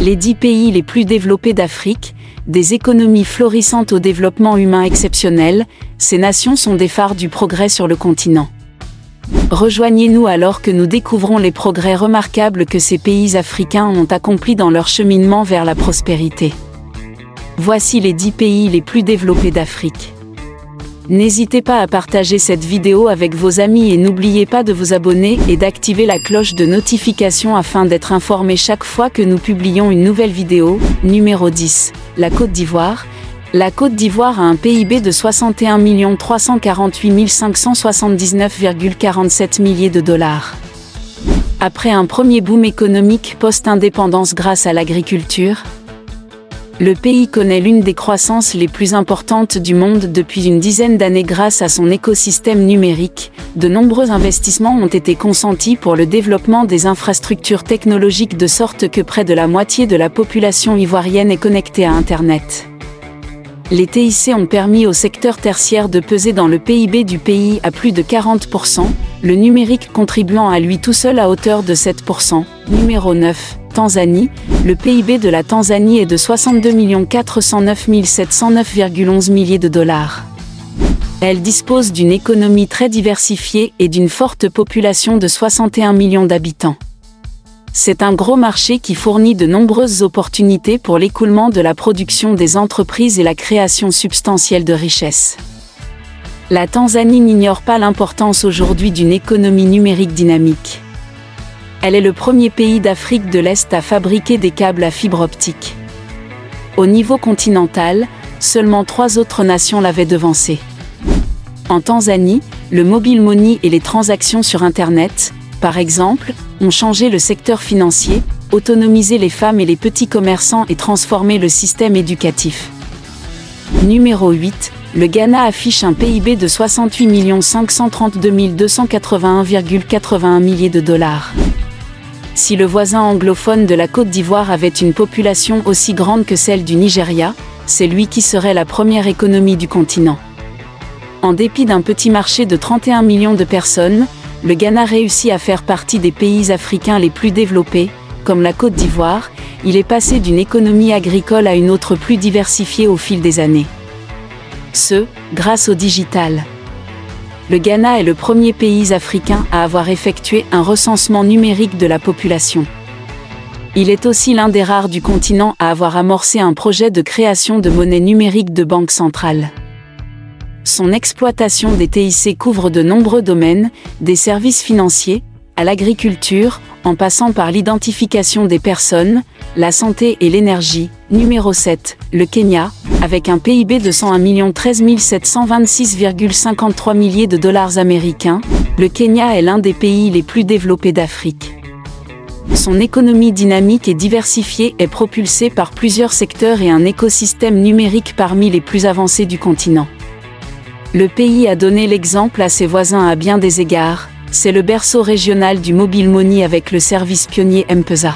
Les 10 pays les plus développés d'Afrique, des économies florissantes au développement humain exceptionnel, ces nations sont des phares du progrès sur le continent. Rejoignez-nous alors que nous découvrons les progrès remarquables que ces pays africains ont accomplis dans leur cheminement vers la prospérité. Voici les 10 pays les plus développés d'Afrique. N'hésitez pas à partager cette vidéo avec vos amis et n'oubliez pas de vous abonner et d'activer la cloche de notification afin d'être informé chaque fois que nous publions une nouvelle vidéo. Numéro 10. La Côte d'Ivoire. La Côte d'Ivoire a un PIB de 61 348 579,47 milliers de dollars. Après un premier boom économique post-indépendance grâce à l'agriculture, le pays connaît l'une des croissances les plus importantes du monde depuis une dizaine d'années grâce à son écosystème numérique. De nombreux investissements ont été consentis pour le développement des infrastructures technologiques de sorte que près de la moitié de la population ivoirienne est connectée à Internet. Les TIC ont permis au secteur tertiaire de peser dans le PIB du pays à plus de 40%, le numérique contribuant à lui tout seul à hauteur de 7%. Numéro 9. Tanzanie. Le PIB de la Tanzanie est de 62 409 709,11 milliers de dollars. Elle dispose d'une économie très diversifiée et d'une forte population de 61 millions d'habitants. C'est un gros marché qui fournit de nombreuses opportunités pour l'écoulement de la production des entreprises et la création substantielle de richesses. La Tanzanie n'ignore pas l'importance aujourd'hui d'une économie numérique dynamique. Elle est le premier pays d'Afrique de l'Est à fabriquer des câbles à fibre optique. Au niveau continental, seulement 3 autres nations l'avaient devancé. En Tanzanie, le mobile money et les transactions sur Internet, par exemple, ont changé le secteur financier, autonomisé les femmes et les petits commerçants et transformé le système éducatif. Numéro 8. Le Ghana affiche un PIB de 68 532 281,81 milliers de dollars. Si le voisin anglophone de la Côte d'Ivoire avait une population aussi grande que celle du Nigeria, c'est lui qui serait la première économie du continent. En dépit d'un petit marché de 31 millions de personnes, le Ghana réussit à faire partie des pays africains les plus développés, comme la Côte d'Ivoire. Il est passé d'une économie agricole à une autre plus diversifiée au fil des années. Grâce au digital. Le Ghana est le premier pays africain à avoir effectué un recensement numérique de la population. Il est aussi l'un des rares du continent à avoir amorcé un projet de création de monnaie numérique de banque centrale. Son exploitation des TIC couvre de nombreux domaines, des services financiers, à l'agriculture, en passant par l'identification des personnes, la santé et l'énergie. Numéro 7. Le Kenya, avec un PIB de 101 13 726,53 milliers de dollars américains, le Kenya est l'un des pays les plus développés d'Afrique. Son économie dynamique et diversifiée est propulsée par plusieurs secteurs et un écosystème numérique parmi les plus avancés du continent. Le pays a donné l'exemple à ses voisins à bien des égards. C'est le berceau régional du mobile money avec le service pionnier M-Pesa.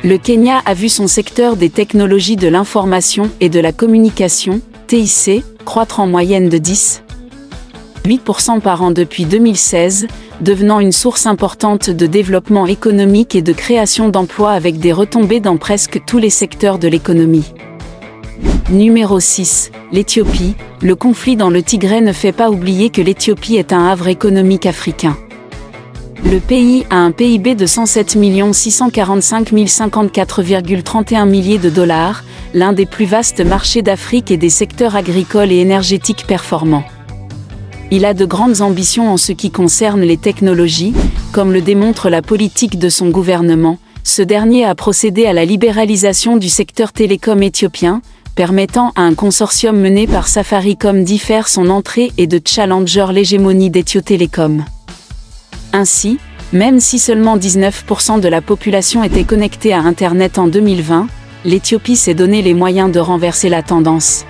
Le Kenya a vu son secteur des technologies de l'information et de la communication, TIC, croître en moyenne de 10,8% par an depuis 2016, devenant une source importante de développement économique et de création d'emplois avec des retombées dans presque tous les secteurs de l'économie. Numéro 6. L'Éthiopie. Le conflit dans le Tigré ne fait pas oublier que l'Éthiopie est un havre économique africain. Le pays a un PIB de 107 645 054,31 milliers de dollars, l'un des plus vastes marchés d'Afrique et des secteurs agricoles et énergétiques performants. Il a de grandes ambitions en ce qui concerne les technologies, comme le démontre la politique de son gouvernement. Ce dernier a procédé à la libéralisation du secteur télécom éthiopien, permettant à un consortium mené par Safaricom d'y faire son entrée et de challenger l'hégémonie d'Ethio Telecom. Ainsi, même si seulement 19% de la population était connectée à Internet en 2020, l'Éthiopie s'est donné les moyens de renverser la tendance.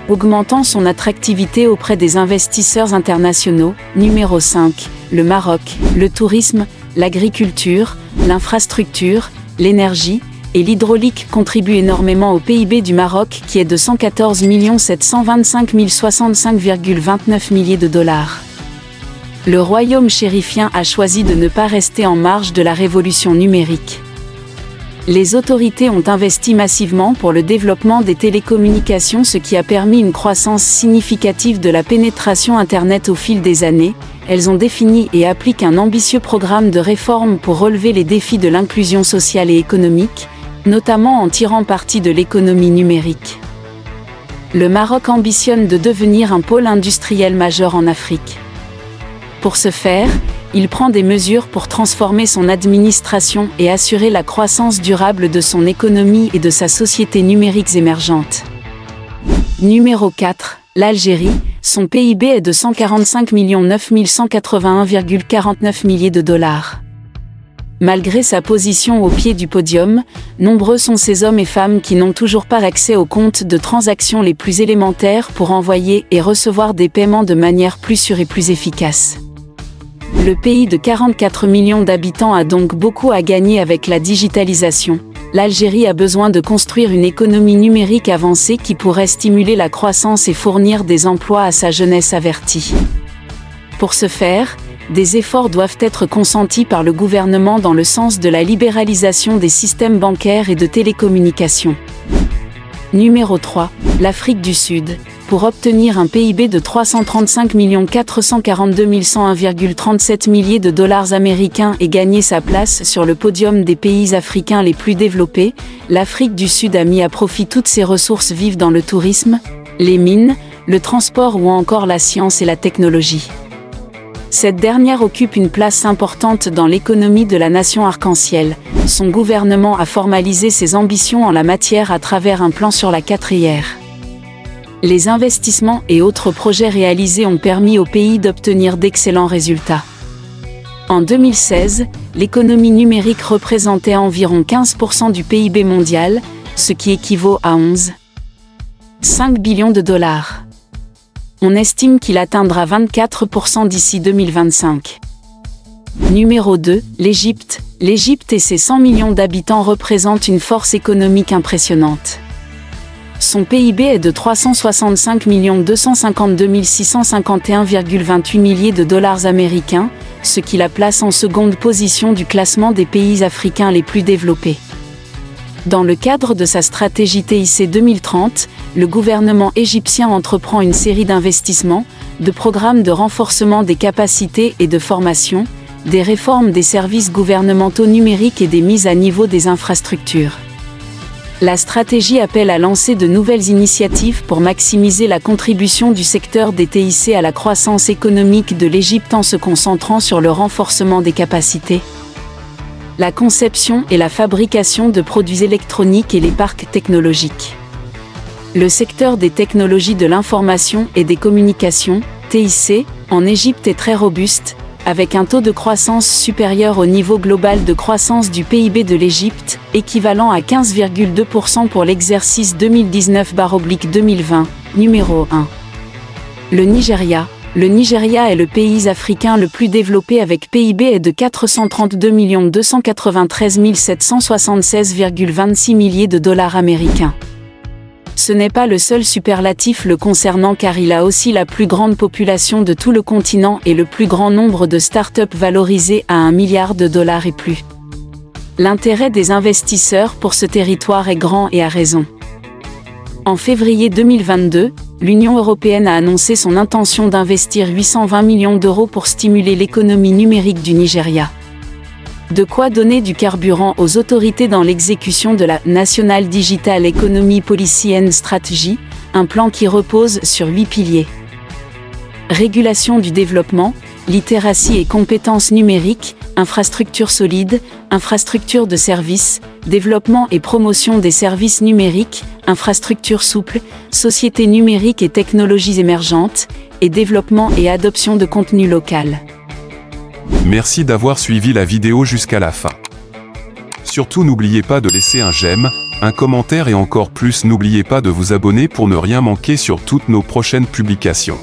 Augmentant son attractivité auprès des investisseurs internationaux. Numéro 5. Le Maroc. Le tourisme, l'agriculture, l'infrastructure, l'énergie et l'hydraulique contribuent énormément au PIB du Maroc qui est de 114 725 065,29 milliers de dollars. Le royaume chérifien a choisi de ne pas rester en marge de la révolution numérique. Les autorités ont investi massivement pour le développement des télécommunications, ce qui a permis une croissance significative de la pénétration Internet au fil des années. Elles ont défini et appliquent un ambitieux programme de réforme pour relever les défis de l'inclusion sociale et économique, notamment en tirant parti de l'économie numérique. Le Maroc ambitionne de devenir un pôle industriel majeur en Afrique. Pour ce faire, il prend des mesures pour transformer son administration et assurer la croissance durable de son économie et de sa société numérique émergente. Numéro 4, l'Algérie. Son PIB est de 145 981,49 milliers de dollars. Malgré sa position au pied du podium, nombreux sont ces hommes et femmes qui n'ont toujours pas accès aux comptes de transactions les plus élémentaires pour envoyer et recevoir des paiements de manière plus sûre et plus efficace. Le pays de 44 millions d'habitants a donc beaucoup à gagner avec la digitalisation. L'Algérie a besoin de construire une économie numérique avancée qui pourrait stimuler la croissance et fournir des emplois à sa jeunesse avertie. Pour ce faire, des efforts doivent être consentis par le gouvernement dans le sens de la libéralisation des systèmes bancaires et de télécommunications. Numéro 3, l'Afrique du Sud. Pour obtenir un PIB de 335 442 101,37 milliers de dollars américains et gagner sa place sur le podium des pays africains les plus développés, l'Afrique du Sud a mis à profit toutes ses ressources vives dans le tourisme, les mines, le transport ou encore la science et la technologie. Cette dernière occupe une place importante dans l'économie de la nation arc-en-ciel. Son gouvernement a formalisé ses ambitions en la matière à travers un plan sur la 4R. Les investissements et autres projets réalisés ont permis au pays d'obtenir d'excellents résultats. En 2016, l'économie numérique représentait environ 15% du PIB mondial, ce qui équivaut à 11,5 billions de dollars. On estime qu'il atteindra 24% d'ici 2025. Numéro 2, l'Égypte. L'Égypte et ses 100 millions d'habitants représentent une force économique impressionnante. Son PIB est de 365 252 651,28 milliers de dollars américains, ce qui la place en seconde position du classement des pays africains les plus développés. Dans le cadre de sa stratégie TIC 2030, le gouvernement égyptien entreprend une série d'investissements, de programmes de renforcement des capacités et de formation, des réformes des services gouvernementaux numériques et des mises à niveau des infrastructures. La stratégie appelle à lancer de nouvelles initiatives pour maximiser la contribution du secteur des TIC à la croissance économique de l'Égypte en se concentrant sur le renforcement des capacités, la conception et la fabrication de produits électroniques et les parcs technologiques. Le secteur des technologies de l'information et des communications, TIC, en Égypte est très robuste, avec un taux de croissance supérieur au niveau global de croissance du PIB de l'Égypte, équivalent à 15,2% pour l'exercice 2019/2020, numéro 1. Le Nigeria. Le Nigeria est le pays africain le plus développé avec PIB de 432 293 776,26 milliers de dollars américains. Ce n'est pas le seul superlatif le concernant car il a aussi la plus grande population de tout le continent et le plus grand nombre de start-up valorisées à 1 milliard de dollars et plus. L'intérêt des investisseurs pour ce territoire est grand et à raison. En février 2022, l'Union européenne a annoncé son intention d'investir 820 millions d'euros pour stimuler l'économie numérique du Nigeria. De quoi donner du carburant aux autorités dans l'exécution de la National Digital Economy Policy and Strategy, un plan qui repose sur 8 piliers. Régulation du développement, littératie et compétences numériques, infrastructures solides, infrastructures de services, développement et promotion des services numériques, infrastructures souples, sociétés numériques et technologies émergentes, et développement et adoption de contenu local. Merci d'avoir suivi la vidéo jusqu'à la fin. Surtout n'oubliez pas de laisser un j'aime, un commentaire et encore plus n'oubliez pas de vous abonner pour ne rien manquer sur toutes nos prochaines publications.